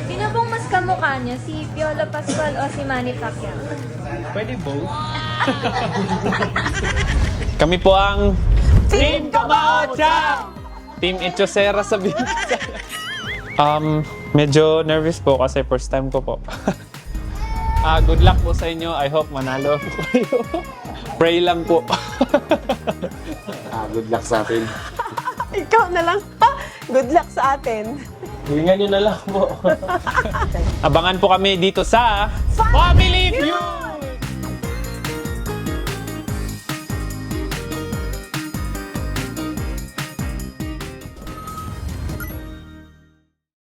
Sino pong mas kamukha niya? Si Piolo Pascual o si Manny Pacquiao? Pwede both. Kami po ang Team Kamao Champ! Team Echosera sa Binsa. Medyo nervous po kasi first time ko po. Good luck po sa inyo. I hope manalo po kayo. Pray lang po. Good luck sa atin. Ikaw na lang. Good luck sa atin. Hilingan nyo na lang po. Abangan po kami dito sa Family Feud!